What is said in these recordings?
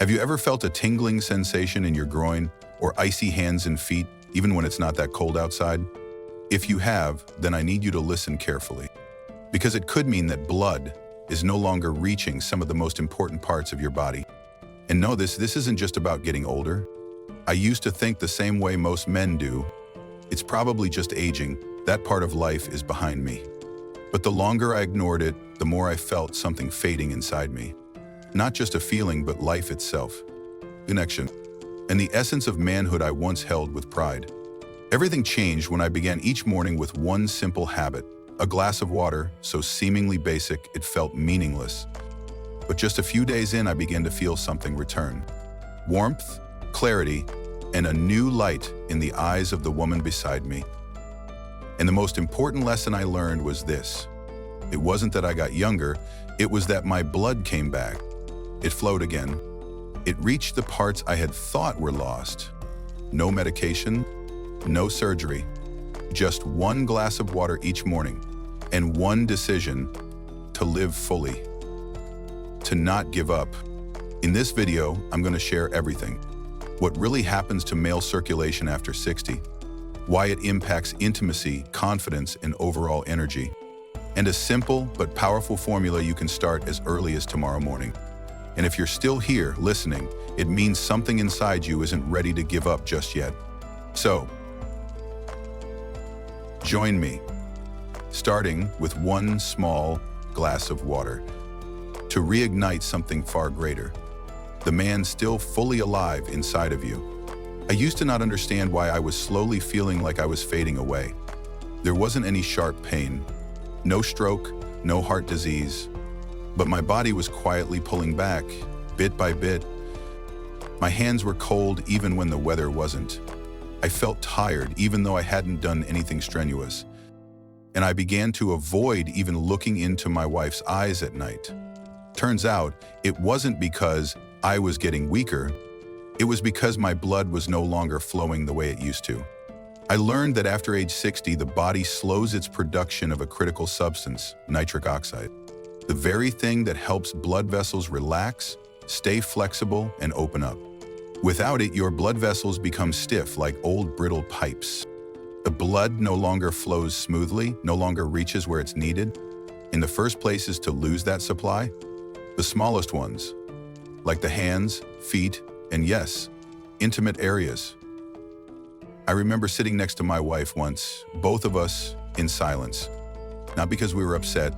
Have you ever felt a tingling sensation in your groin or icy hands and feet, even when it's not that cold outside? If you have, then I need you to listen carefully, because it could mean that blood is no longer reaching some of the most important parts of your body. And know this isn't just about getting older. I used to think the same way most men do. It's probably just aging. That part of life is behind me. But the longer I ignored it, the more I felt something fading inside me. Not just a feeling, but life itself. Connection. And the essence of manhood I once held with pride. Everything changed when I began each morning with one simple habit, a glass of water, so seemingly basic it felt meaningless. But just a few days in, I began to feel something return. Warmth, clarity, and a new light in the eyes of the woman beside me. And the most important lesson I learned was this. It wasn't that I got younger, it was that my blood came back. It flowed again. It reached the parts I had thought were lost. No medication, no surgery, just one glass of water each morning, and one decision: to live fully. To not give up. In this video, I'm going to share everything. What really happens to male circulation after 60, why it impacts intimacy, confidence, and overall energy, and a simple but powerful formula you can start as early as tomorrow morning. And if you're still here listening, it means something inside you isn't ready to give up just yet. So, join me, starting with one small glass of water, to reignite something far greater, the man still fully alive inside of you. I used to not understand why I was slowly feeling like I was fading away. There wasn't any sharp pain, no stroke, no heart disease, but my body was quietly pulling back, bit by bit. My hands were cold even when the weather wasn't. I felt tired even though I hadn't done anything strenuous. And I began to avoid even looking into my wife's eyes at night. Turns out, it wasn't because I was getting weaker. It was because my blood was no longer flowing the way it used to. I learned that after age 60, the body slows its production of a critical substance, nitric oxide, the very thing that helps blood vessels relax, stay flexible, and open up. Without it, your blood vessels become stiff like old brittle pipes. The blood no longer flows smoothly, no longer reaches where it's needed. In the first places to lose that supply, the smallest ones, like the hands, feet, and yes, intimate areas. I remember sitting next to my wife once, both of us in silence, not because we were upset,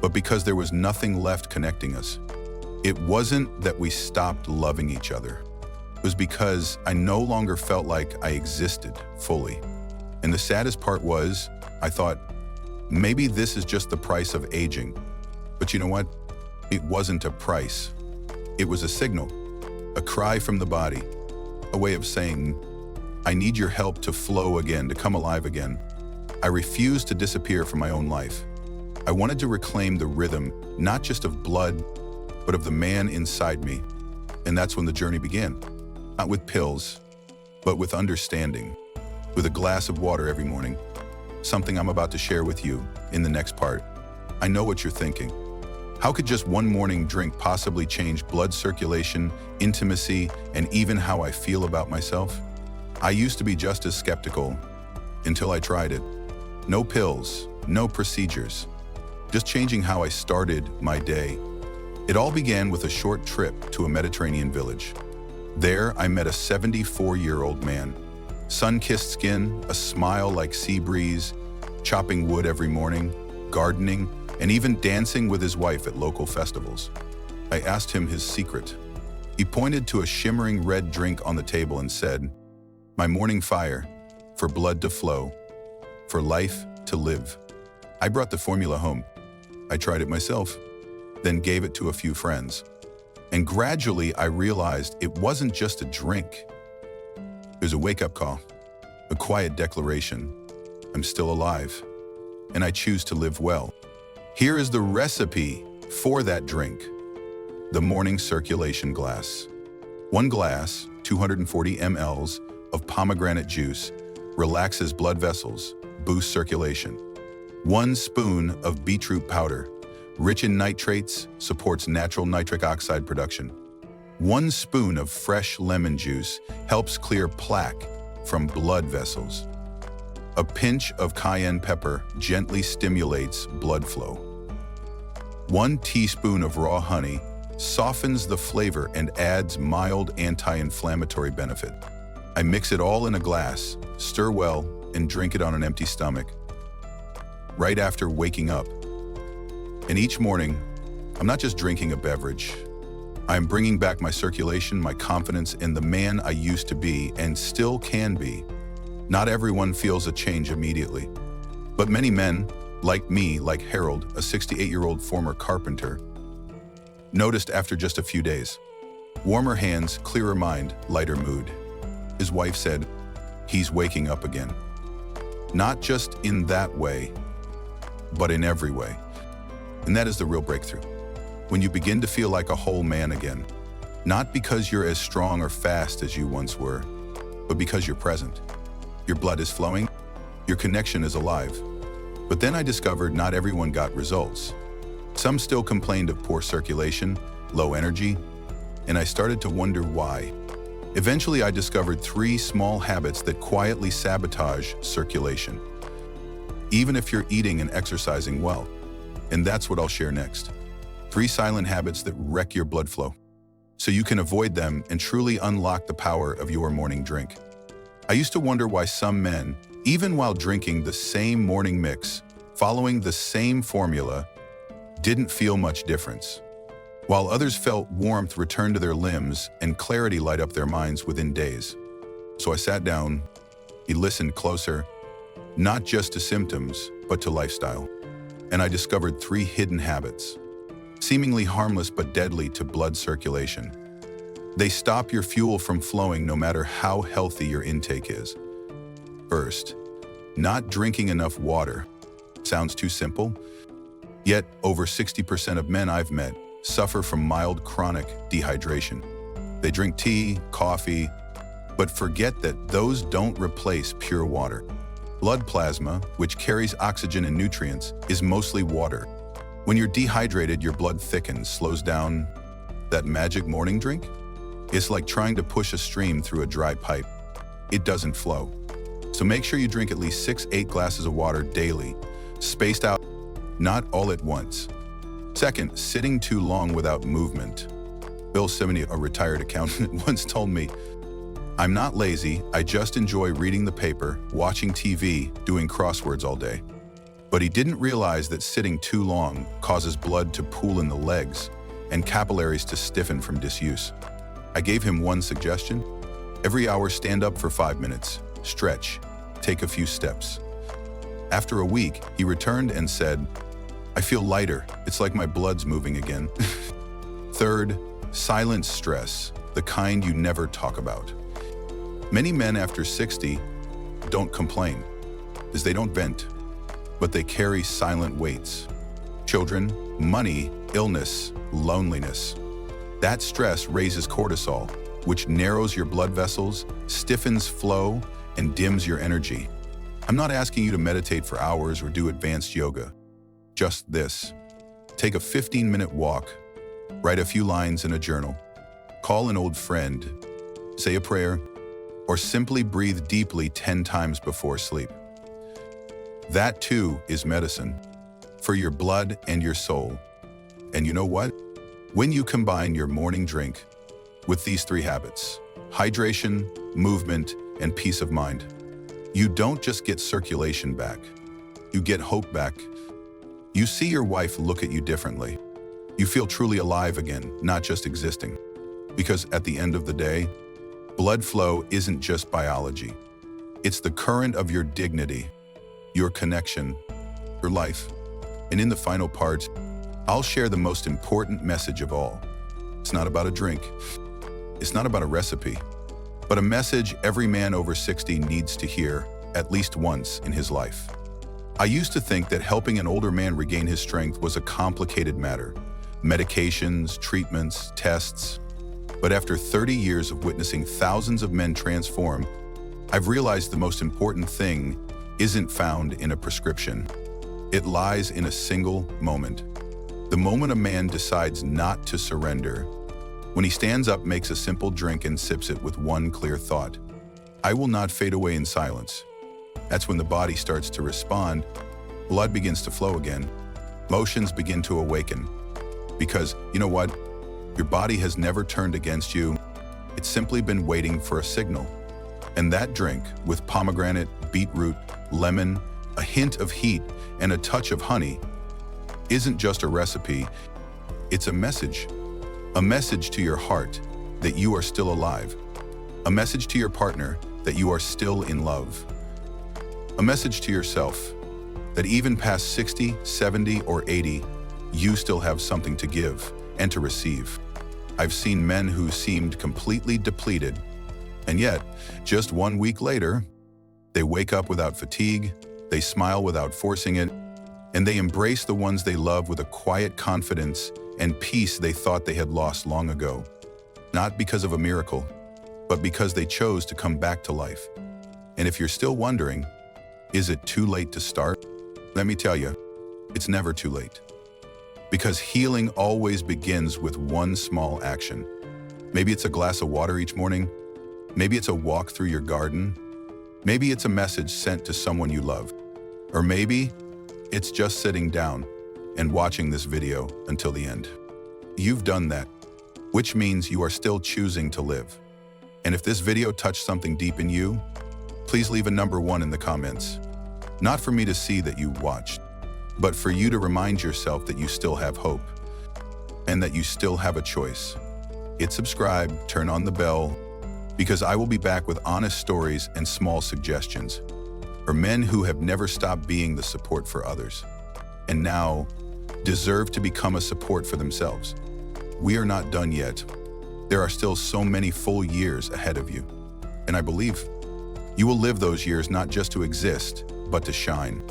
but because there was nothing left connecting us. It wasn't that we stopped loving each other. It was because I no longer felt like I existed fully. And the saddest part was, I thought, maybe this is just the price of aging. But you know what? It wasn't a price. It was a signal, a cry from the body, a way of saying, I need your help to flow again, to come alive again. I refused to disappear from my own life. I wanted to reclaim the rhythm, not just of blood, but of the man inside me. And that's when the journey began. Not with pills, but with understanding, with a glass of water every morning, something I'm about to share with you in the next part. I know what you're thinking. How could just one morning drink possibly change blood circulation, intimacy, and even how I feel about myself? I used to be just as skeptical until I tried it. No pills, no procedures, just changing how I started my day. It all began with a short trip to a Mediterranean village. There, I met a 74-year-old man, sun-kissed skin, a smile like sea breeze, chopping wood every morning, gardening, and even dancing with his wife at local festivals. I asked him his secret. He pointed to a shimmering red drink on the table and said, "My morning fire, for blood to flow, for life to live." I brought the formula home. I tried it myself, then gave it to a few friends. And gradually I realized it wasn't just a drink. It was a wake-up call, a quiet declaration. I'm still alive, and I choose to live well. Here is the recipe for that drink. The morning circulation glass. 1 glass, 240 mLs of pomegranate juice, relaxes blood vessels, boosts circulation. 1 spoon of beetroot powder, rich in nitrates, supports natural nitric oxide production. 1 spoon of fresh lemon juice helps clear plaque from blood vessels. A pinch of cayenne pepper gently stimulates blood flow. 1 teaspoon of raw honey softens the flavor and adds mild anti-inflammatory benefit. I mix it all in a glass, stir well, and drink it on an empty stomach, right after waking up. And each morning, I'm not just drinking a beverage. I'm bringing back my circulation, my confidence in the man I used to be and still can be. Not everyone feels a change immediately, but many men, like me, like Harold, a 68-year-old former carpenter, noticed after just a few days. Warmer hands, clearer mind, lighter mood. His wife said, "He's waking up again." Not just in that way, but in every way. And that is the real breakthrough. When you begin to feel like a whole man again, not because you're as strong or fast as you once were, but because you're present. Your blood is flowing, your connection is alive. But then I discovered not everyone got results. Some still complained of poor circulation, low energy, and I started to wonder why. Eventually, I discovered 3 small habits that quietly sabotage circulation, even if you're eating and exercising well. And that's what I'll share next. 3 silent habits that wreck your blood flow, so you can avoid them and truly unlock the power of your morning drink. I used to wonder why some men, even while drinking the same morning mix, following the same formula, didn't feel much difference, while others felt warmth return to their limbs and clarity light up their minds within days. So I sat down, listened closer, not just to symptoms, but to lifestyle. And I discovered 3 hidden habits, seemingly harmless but deadly to blood circulation. They stop your fuel from flowing no matter how healthy your intake is. First, not drinking enough water. Sounds too simple? Yet, over 60% of men I've met suffer from mild chronic dehydration. They drink tea, coffee, but forget that those don't replace pure water. Blood plasma, which carries oxygen and nutrients, is mostly water. When you're dehydrated, your blood thickens, slows down. That magic morning drink? It's like trying to push a stream through a dry pipe. It doesn't flow. So make sure you drink at least 6-8 glasses of water daily, spaced out, not all at once. Second, sitting too long without movement. Bill Simony, a retired accountant, once told me, "I'm not lazy, I just enjoy reading the paper, watching TV, doing crosswords all day." But he didn't realize that sitting too long causes blood to pool in the legs and capillaries to stiffen from disuse. I gave him one suggestion. Every hour, stand up for 5 minutes, stretch, take a few steps. After a week, he returned and said, "I feel lighter. It's like my blood's moving again." Third, silent stress, the kind you never talk about. Many men after 60 don't complain, as they don't vent, but they carry silent weights. Children, money, illness, loneliness. That stress raises cortisol, which narrows your blood vessels, stiffens flow, and dims your energy. I'm not asking you to meditate for hours or do advanced yoga. Just this. Take a 15-minute walk, write a few lines in a journal, call an old friend, say a prayer, or simply breathe deeply 10 times before sleep. That too is medicine for your blood and your soul. And you know what? When you combine your morning drink with these 3 habits, hydration, movement, and peace of mind, you don't just get circulation back, you get hope back. You see your wife look at you differently. You feel truly alive again, not just existing. Because at the end of the day, blood flow isn't just biology. It's the current of your dignity, your connection, your life. And in the final part, I'll share the most important message of all. It's not about a drink. It's not about a recipe, but a message every man over 60 needs to hear at least once in his life. I used to think that helping an older man regain his strength was a complicated matter. Medications, treatments, tests. But after 30 years of witnessing thousands of men transform, I've realized the most important thing isn't found in a prescription. It lies in a single moment. The moment a man decides not to surrender, When he stands up, makes a simple drink and sips it with one clear thought: I will not fade away in silence. That's when the body starts to respond, blood begins to flow again, emotions begin to awaken. Because, you know what? Your body has never turned against you. It's simply been waiting for a signal. And that drink, with pomegranate, beetroot, lemon, a hint of heat, and a touch of honey, isn't just a recipe, it's a message. A message to your heart that you are still alive. A message to your partner that you are still in love. A message to yourself that even past 60, 70, or 80, you still have something to give and to receive. I've seen men who seemed completely depleted, and yet, just 1 week later, they wake up without fatigue, they smile without forcing it, and they embrace the ones they love with a quiet confidence and peace they thought they had lost long ago. Not because of a miracle, but because they chose to come back to life. And if you're still wondering, is it too late to start? Let me tell you, it's never too late. Because healing always begins with one small action. Maybe it's a glass of water each morning. Maybe it's a walk through your garden. Maybe it's a message sent to someone you love. Or maybe it's just sitting down and watching this video until the end. You've done that, which means you are still choosing to live. And if this video touched something deep in you, please leave a number 1 in the comments. Not for me to see that you watched, but for you to remind yourself that you still have hope and that you still have a choice. Hit subscribe, turn on the bell, because I will be back with honest stories and small suggestions for men who have never stopped being the support for others and now deserve to become a support for themselves. We are not done yet. There are still so many full years ahead of you. And I believe you will live those years not just to exist, but to shine.